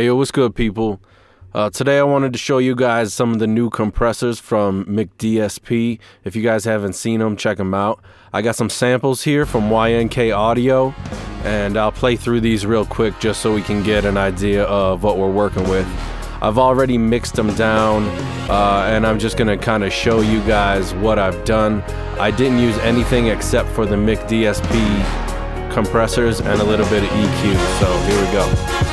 Hey, yo, what's good, people? Today I wanted to show you guys some of the new compressors from McDSP. If you guys haven't seen them, check them out. I got some samples here from YNK Audio, and I'll play through these real quick just so we can get an idea of what we're working with. I've already mixed them down, and I'm just gonna kind of show you guys what I've done. I didn't use anything except for the McDSP compressors and a little bit of EQ, so here we go.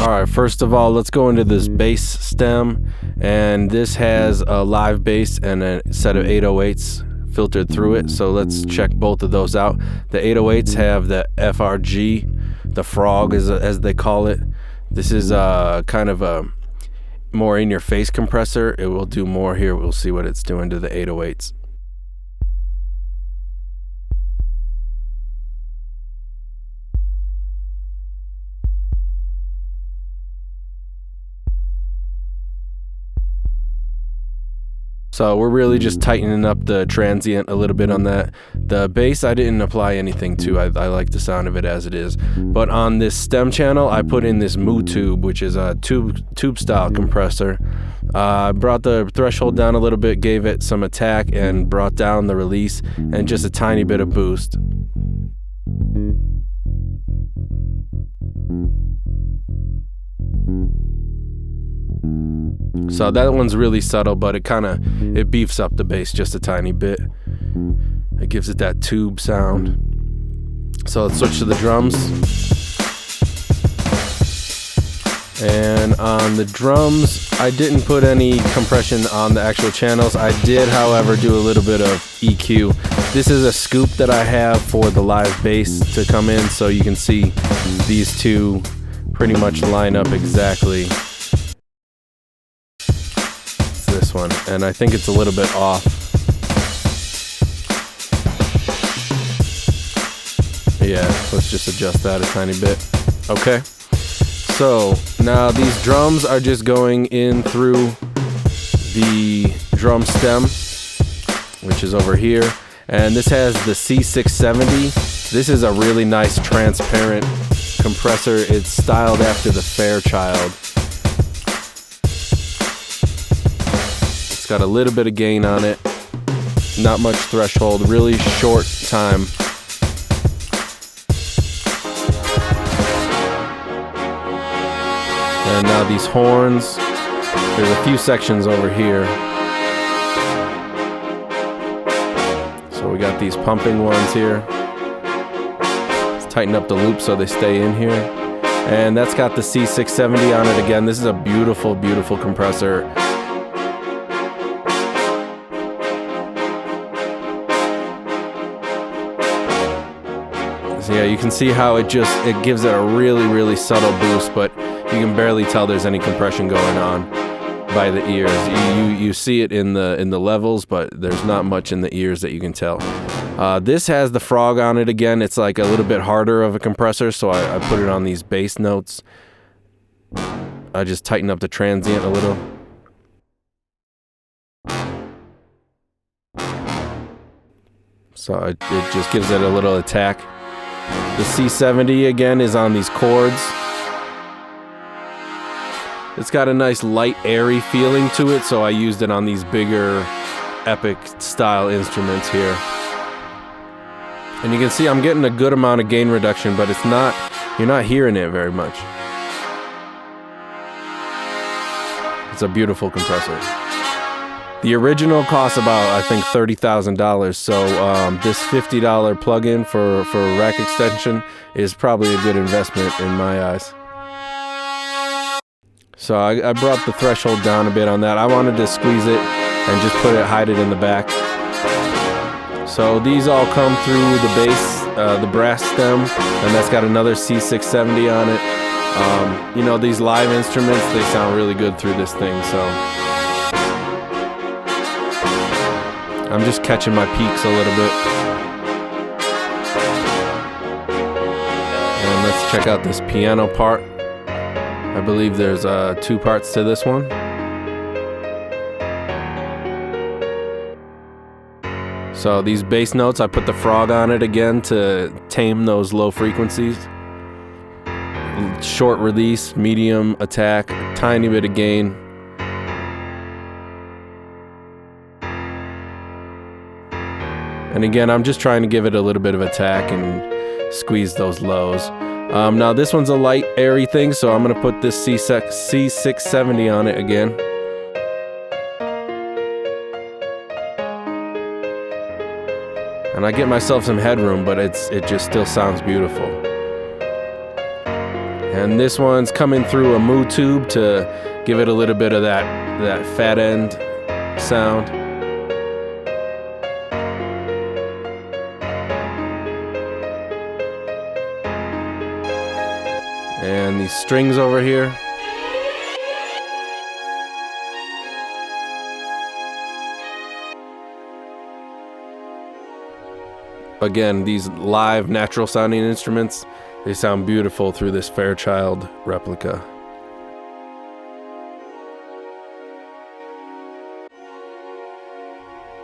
Alright, first of all, let's go into this bass stem, and this has a live bass and a set of 808s filtered through it, so let's check both of those out. The 808s have the FRG, the frog as they call it. This is kind of a more in-your-face compressor. It will do more here. We'll see what it's doing to the 808s. So we're really just tightening up the transient a little bit on that. The bass I didn't apply anything to. I like the sound of it as it is. But on this stem channel, I put in this MooTube, which is a tube style compressor. I brought the threshold down a little bit, gave it some attack, and brought down the release, and just a tiny bit of boost. So that one's really subtle, but it beefs up the bass just a tiny bit. It gives it that tube sound. So let's switch to the drums. And on the drums, I didn't put any compression on the actual channels. I did, however, do a little bit of EQ. This is a scoop that I have for the live bass to come in, so you can see these two pretty much line up exactly. This one, and I think it's a little bit off. Yeah, let's just adjust that a tiny bit. Okay, so now these drums are just going in through the drum stem, which is over here, and this has the C670. This is a really nice transparent compressor. It's styled after the Fairchild. It's got a little bit of gain on it, not much threshold, really short time. And now these horns, there's a few sections over here. So we got these pumping ones here. Let's tighten up the loop so they stay in here. And that's got the C670 on it again. This is a beautiful, beautiful compressor. So yeah, you can see how it gives it a really, really subtle boost, but you can barely tell there's any compression going on by the ears. You see it in the levels, but there's not much in the ears that you can tell. This has the frog on it again. It's like a little bit harder of a compressor, so I put it on these bass notes. I just tighten up the transient a little. So it just gives it a little attack. The C70 again is on these chords. It's got a nice light, airy feeling to it, so I used it on these bigger, epic style instruments here. And you can see I'm getting a good amount of gain reduction, but you're not hearing it very much. It's a beautiful compressor. The original costs about, I think, $30,000, so this $50 plug-in for rack extension is probably a good investment in my eyes. So I brought the threshold down a bit on that. I wanted to squeeze it and just hide it in the back. So these all come through the bass the brass stem, and that's got another C670 on it. You know, these live instruments, they sound really good through this thing, so I'm just catching my peaks a little bit. And let's check out this piano part. I believe there's 2 parts to this one. So these bass notes, I put the frog on it again to tame those low frequencies. Short release, medium attack, tiny bit of gain. And again, I'm just trying to give it a little bit of attack and squeeze those lows. Now this one's a light, airy thing, so I'm gonna put this C670 on it again. And I get myself some headroom, but it just still sounds beautiful. And this one's coming through a MooTube to give it a little bit of that fat end sound. And these strings over here. Again, these live natural sounding instruments, they sound beautiful through this Fairchild replica.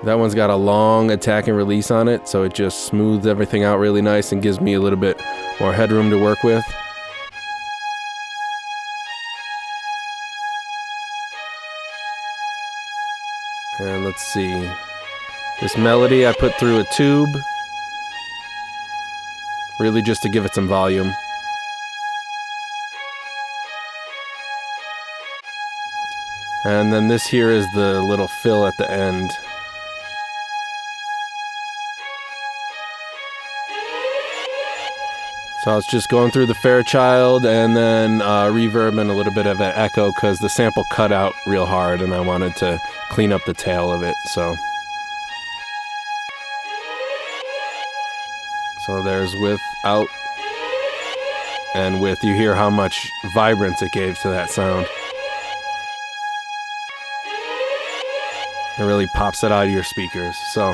That one's got a long attack and release on it, so it just smooths everything out really nice and gives me a little bit more headroom to work with. And let's see, this melody I put through a tube, really just to give it some volume. And then this here is the little fill at the end. So I was just going through the Fairchild and then reverb and a little bit of an echo because the sample cut out real hard and I wanted to clean up the tail of it. So there's with, out, and with. You hear how much vibrance it gave to that sound. It really pops it out of your speakers. So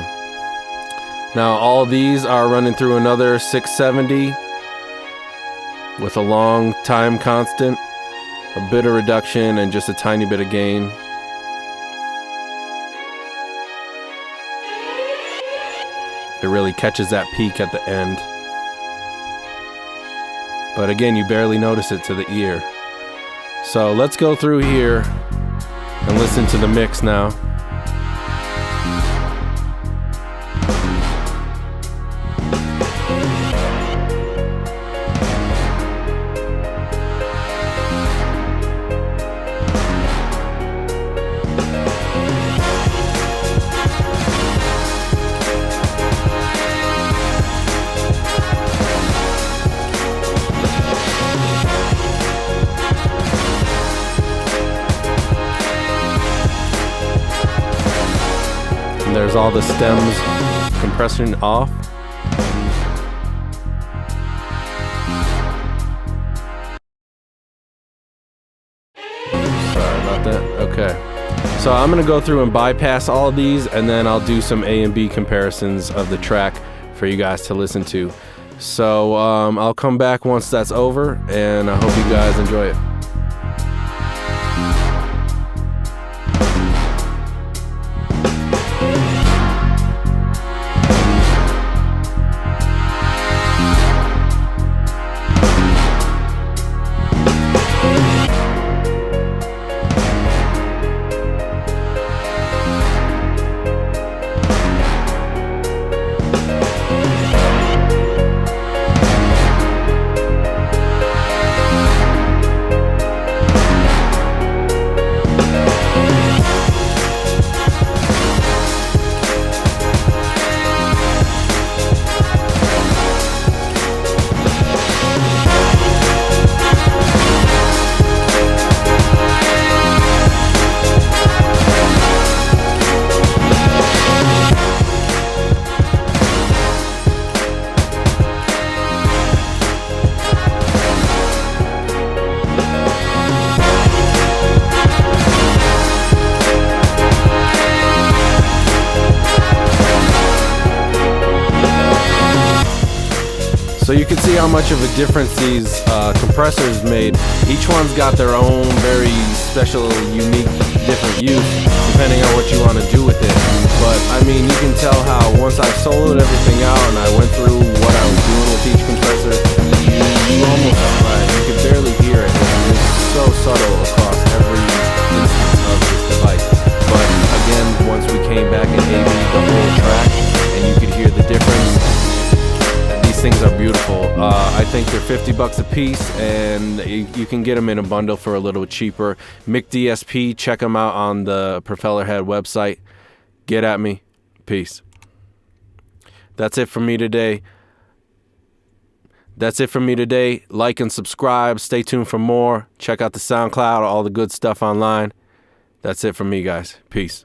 now all these are running through another 670 with a long time constant, a bit of reduction, and just a tiny bit of gain. It really catches that peak at the end. But again, you barely notice it to the ear. So let's go through here and listen to the mix now. There's all the stems compressing off. Sorry about that. Okay. So I'm going to go through and bypass all of these, and then I'll do some A and B comparisons of the track for you guys to listen to. So I'll come back once that's over, and I hope you guys enjoy it. you can see how much of a difference these compressors made. Each one's got their own very special, unique, different use, depending on what you want to do with it. But I mean, you can tell how once I soloed everything out and I went through what I was doing with each compressor, you almost, you can barely hear it. It's so subtle across every instance of this device. But again, once we came back and A/B the whole track, and you could hear the difference. These things are beautiful. I think they're $50 a piece, and you can get them in a bundle for a little cheaper. McDSP, check them out on the Propellerhead website. Get at me. Peace. That's it for me today. Like and subscribe. Stay tuned for more. Check out the SoundCloud, all the good stuff online. That's it for me, guys. Peace.